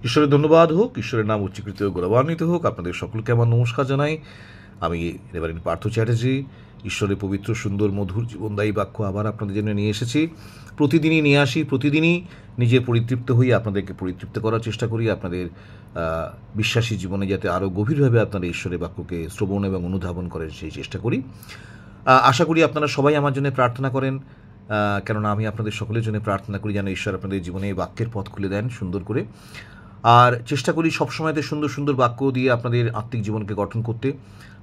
ঈশ্বরের ধন্যবাদ হোক, ঈশ্বরের নাম উচ্চীকৃত গৌরবান্বিত হোক। আপনাদের সকলকে আমার নমস্কার জানাই। আমি রেভারেন্ড পার্থ চ্যাটার্জি। ঈশ্বরের পবিত্র সুন্দর মধুর জীবনদায়ী বাক্য আবার আপনাদের জন্য নিয়ে এসেছি। প্রতিদিনই নিয়ে আসি, প্রতিদিনই নিজে পরিতৃপ্ত হই, আপনাদেরকে পরিতৃপ্ত করার চেষ্টা করি। আপনাদের বিশ্বাসী জীবনে যাতে আরও গভীরভাবে আপনারা ঈশ্বরের বাক্যকে শ্রবণ এবং অনুধাবন করেন সেই চেষ্টা করি। আশা করি আপনারা সবাই আমার জন্য প্রার্থনা করেন, কেননা আমি আপনাদের সকলের জন্য প্রার্থনা করি যেন ঈশ্বর আপনাদের জীবনে বাক্যের পথ খুলে দেন সুন্দর করে। আর চেষ্টা করি সবসময়তে সুন্দর সুন্দর বাক্য দিয়ে আপনাদের আত্মিক জীবনকে গঠন করতে।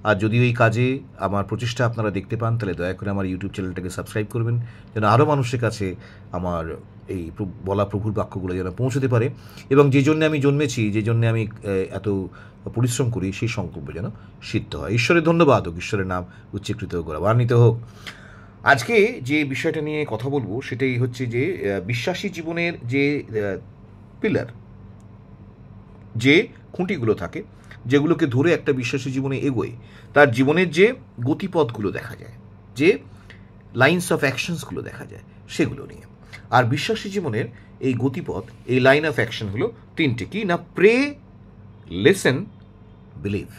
আর যদি এই কাজে আমার প্রচেষ্টা আপনারা দেখতে পান, তাহলে দয়া করে আমার ইউটিউব চ্যানেলটাকে সাবস্ক্রাইব করবেন, যেন আরও মানুষের কাছে আমার এই বলা প্রভুর বাক্যগুলো যেন পৌঁছতে পারে, এবং যে জন্য আমি জন্মেছি, যে জন্য আমি এত পরিশ্রম করি, সেই সংকল্প যেন সিদ্ধ হয়। ঈশ্বরের ধন্যবাদ হোক, ঈশ্বরের নাম উচ্চীকৃত গৌরবান্বিত হোক। আজকে যে বিষয়টা নিয়ে কথা বলবো সেটাই হচ্ছে যে বিশ্বাসী জীবনের যে পিলার, যে খুঁটিগুলো থাকে, যেগুলোকে ধরে একটা বিশ্বাসী জীবনে এগোয়, তার জীবনের যে গতিপথগুলো দেখা যায়, যে লাইনস অফ অ্যাকশনসগুলো দেখা যায়, সেগুলো নিয়ে। আর বিশ্বাসী জীবনের এই গতিপথ, এই লাইন অফ অ্যাকশন হলো তিনটে। কি না? Pray, listen, believe.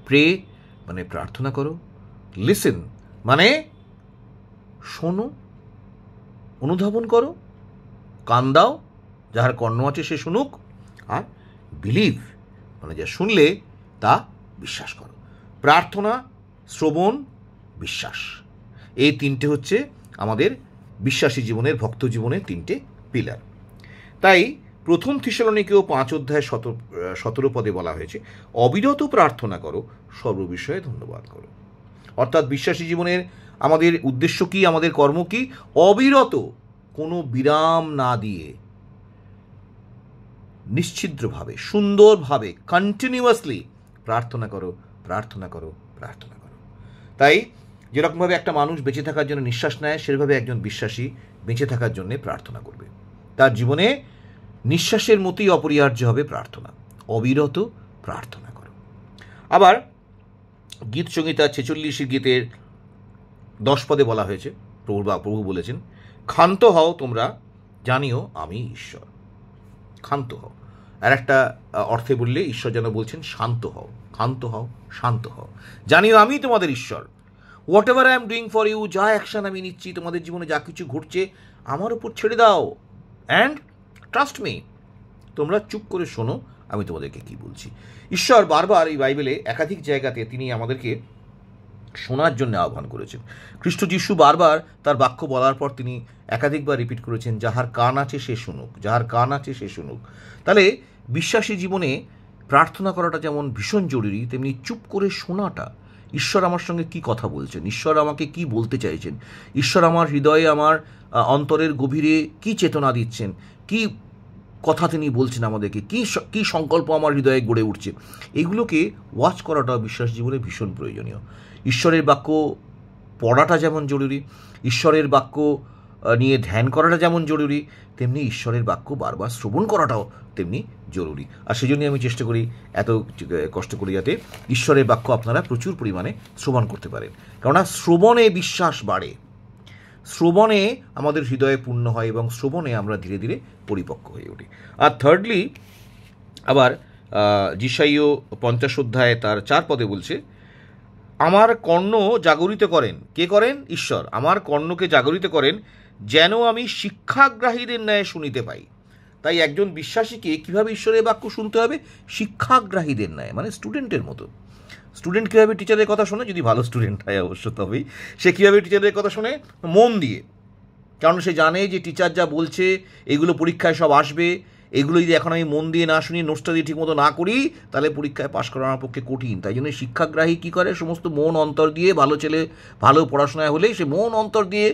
প্রে মানে প্রার্থনা করো, লিসেন মানে শোনো, অনুধাবন করো, কান দাও, যাহার কর্ণ আছে সে শুনুক, আর বিলিভ মানে যা শুনলে তা বিশ্বাস করো। প্রার্থনা, শ্রবণ, বিশ্বাস, এই তিনটে হচ্ছে আমাদের বিশ্বাসী জীবনের, ভক্ত জীবনের তিনটে পিলার। তাই প্রথম থিসলনিকেও 5:17 পদে বলা হয়েছে, অবিরত প্রার্থনা করো, সর্ববিষয়ে ধন্যবাদ করো। অর্থাৎ বিশ্বাসী জীবনের আমাদের উদ্দেশ্য কি, আমাদের কর্ম কি? অবিরত, কোনো বিরাম না দিয়ে, নিশ্ছিদ্রভাবে, সুন্দরভাবে, কন্টিনিউয়াসলি প্রার্থনা করো, প্রার্থনা করো, প্রার্থনা করো। তাই যেরকমভাবে একটা মানুষ বেঁচে থাকার জন্য নিঃশ্বাস নেয়, সেভাবে একজন বিশ্বাসী বেঁচে থাকার জন্য প্রার্থনা করবে। তার জীবনে নিঃশ্বাসের মতোই অপরিহার্য হবে প্রার্থনা। অবিরত প্রার্থনা করো। আবার গীত সংহিতা 46 গীতের 10 পদে বলা হয়েছে, প্রভু বলেছেন, ক্ষান্ত হও তোমরা, জানিও আমি ঈশ্বর। ক্ষান্ত হও। আর একটা অর্থে বললে ঈশ্বর যেন বলছেন শান্ত হও, ক্ষান্ত হও, শান্ত হও, জানিও আমি তোমাদের ঈশ্বর। Whatever I am doing for you, যা অ্যাকশন আমি নিচ্ছি তোমাদের জীবনে, যা কিছু ঘটছে, আমার উপর ছেড়ে দাও, অ্যান্ড ট্রাস্ট মি। তোমরা চুপ করে শোনো আমি তোমাদেরকে কি বলছি। ঈশ্বর বারবার এই বাইবেলে একাধিক জায়গাতে তিনি আমাদেরকে শোনার জন্য আহ্বান করেছেন। খ্রিস্ট যিশু বারবার তার বাক্য বলার পর তিনি একাধিকবার রিপিট করেছেন, যাহার কান আছে সে শুনুক, যাহার কান আছে সে শুনুক। তাহলে বিশ্বাসী জীবনে প্রার্থনা করাটা যেমন ভীষণ জরুরি, তেমনি চুপ করে শোনাটা, ঈশ্বর আমার সঙ্গে কি কথা বলছেন, ঈশ্বর আমাকে কি বলতে চাইছেন, ঈশ্বর আমার হৃদয়ে, আমার অন্তরের গভীরে কি চেতনা দিচ্ছেন, কি কথা তিনি বলছেন আমাদেরকে, কি সংকল্প আমার হৃদয়ে গড়ে উঠছে, এগুলোকে ওয়াচ করাটা বিশ্বাস জীবনে ভীষণ প্রয়োজনীয়। ঈশ্বরের বাক্য পড়াটা যেমন জরুরি, ঈশ্বরের বাক্য নিয়ে ধ্যান করাটা যেমন জরুরি, তেমনি ঈশ্বরের বাক্য বারবার শ্রবণ করাটাও তেমনি জরুরি। আর সেই জন্যই আমি চেষ্টা করি এত কষ্ট করি যাতে ঈশ্বরের বাক্য আপনারা প্রচুর পরিমাণে শ্রবণ করতে পারেন, কেননা শ্রবণে বিশ্বাস বাড়ে, শ্রবণে আমাদের হৃদয়ে পূর্ণ হয়, এবং শ্রবণে আমরা ধীরে ধীরে পরিপক্ক হয়ে উঠি। আর থার্ডলি আবার যিশাইয় 50 অধ্যায়ে তার 4 পদে বলছে, আমার কর্ণ জাগরিত করেন। কে করেন? ঈশ্বর। আমার কর্ণকে জাগরিত করেন, যেন আমি শিক্ষাগ্রাহীদের ন্যায় শুনিতে পাই। তাই একজন বিশ্বাসীকে কীভাবে ঈশ্বরের বাক্য শুনতে হবে? শিক্ষাগ্রাহীদের ন্যায়, মানে স্টুডেন্টের মতো। স্টুডেন্ট কীভাবে টিচারের কথা শোনে? যদি ভালো স্টুডেন্ট হয় অবশ্য, তবেই সে কীভাবে টিচারের কথা শোনে? মন দিয়ে। কারণ সে জানে যে টিচার যা বলছে এগুলো পরীক্ষায় সব আসবে, এগুলো যদি এখন আমি মন দিয়ে না শুনি, নোটসটা দিয়ে ঠিকমতো না করি, তাহলে পরীক্ষায় পাশ করা আমার পক্ষে কঠিন। তাই জন্য শিক্ষাগ্রাহী কী করে? সমস্ত মন অন্তর দিয়ে, ভালো ছেলে ভালো পড়াশোনায় হলে সে মন অন্তর দিয়ে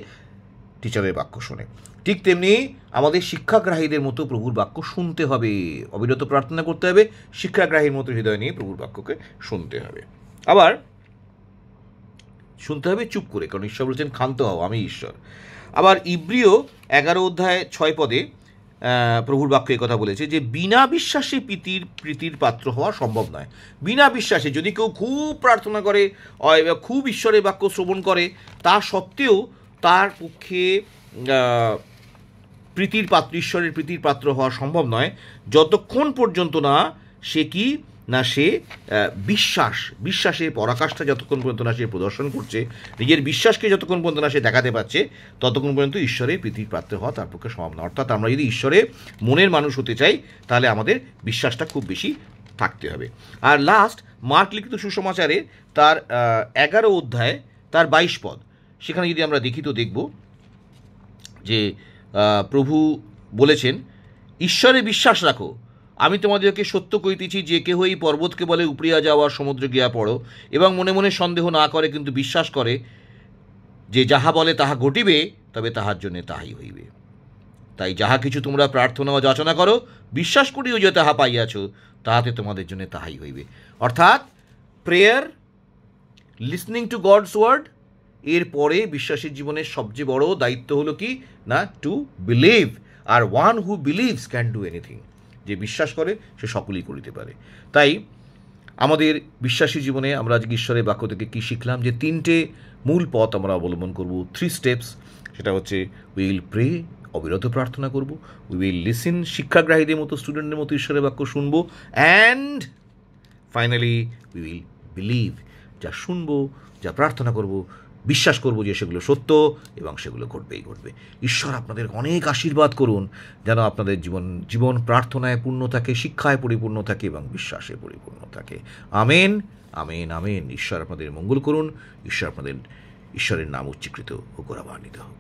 টিচারের বাক্য শোনে। ঠিক তেমনি আমাদের শিক্ষাগ্রাহীদের মতো প্রভুর বাক্য শুনতে হবে, অবিরত প্রার্থনা করতে হবে, শিক্ষাগ্রাহীর মতো হৃদয় নিয়ে প্রভুর বাক্যকে শুনতে হবে। আবার শুনতে হবে চুপ করে, কারণ ঈশ্বর বলছেন ক্ষান্ত হও, আমি ঈশ্বর। আবার ইব্রিয় 11 অধ্যায় 6 পদে প্রভুর বাক্য এই কথা বলেছে যে বিনা বিশ্বাসে প্রীতির পাত্র হওয়া সম্ভব নয়। বিনা বিশ্বাসে যদি কেউ খুব প্রার্থনা করে, খুব ঈশ্বরের বাক্য শ্রবণ করে, তা সত্ত্বেও তার পক্ষে ঈশ্বরের প্রীতির পাত্র হওয়া সম্ভব নয় যতক্ষণ পর্যন্ত না সে কি না সে বিশ্বাসে পরাকাষ্ঠা যতক্ষণ পর্যন্ত না সে প্রদর্শন করছে, নিজের বিশ্বাসকে যতক্ষণ পর্যন্ত না সে দেখাতে পারছে, ততক্ষণ পর্যন্ত ঈশ্বরের প্রীতির পাত্র হওয়া তার পক্ষে সম্ভব না। অর্থাৎ আমরা যদি ঈশ্বরে মনের মানুষ হতে চাই তাহলে আমাদের বিশ্বাসটা খুব বেশি থাকতে হবে। আর লাস্ট মার্ক লিখিত সুসমাচারে তার 11 অধ্যায় তার 22 পদ, সেখানে যদি আমরা দেখি তো দেখব যে প্রভু বলেছেন, ঈশ্বরে বিশ্বাস রাখো, আমি তোমাদেরকে সত্য কইতেছি যে কেহ এই পর্বতকে বলে উপড়িয়া যাওয়া সমুদ্রে গিয়া পড়ো এবং মনে মনে সন্দেহ না করে কিন্তু বিশ্বাস করে যে যাহা বলে তাহা ঘটিবে, তবে তাহার জন্য তাহাই হইবে। তাই যাহা কিছু তোমরা প্রার্থনা ও যাচনা করো, বিশ্বাস করিও যে তাহা পাইয়াছ, তাহাতে তোমাদের জন্য তাহাই হইবে। অর্থাৎ prayer, listening to God's word, এরপরে বিশ্বাসীর জীবনের সবচেয়ে বড় দায়িত্ব হলো কি না টু বিলিভ। আর one who believes can do anything, যে বিশ্বাস করে সে সকলই করিতে পারে। তাই আমাদের বিশ্বাসী জীবনে আমরা আজকে ঈশ্বরের বাক্য থেকে কী শিখলাম, যে 3টে মূল পথ আমরা অবলম্বন করব, 3 স্টেপস। সেটা হচ্ছে উই উইল প্রে, অবিরত প্রার্থনা করব, উই উইল লিসেন, শিক্ষাগ্রাহীদের মতো স্টুডেন্টের মতো ঈশ্বরের বাক্য শুনবো, and finally we will believe, যা শুনবো, যা প্রার্থনা করব, বিশ্বাস করব যে সেগুলো সত্য এবং সেগুলো ঘটবেই ঘটবে। ঈশ্বর আপনাদের অনেক আশীর্বাদ করুন, যেন আপনাদের জীবন প্রার্থনায় পূর্ণ থাকে, শিক্ষায় পরিপূর্ণ থাকে এবং বিশ্বাসে পরিপূর্ণ থাকে। Amen, amen, amen. ঈশ্বর আপনাদের মঙ্গল করুন, ঈশ্বরের নাম উচ্চীকৃত ও গৌরবান্বিত হোক।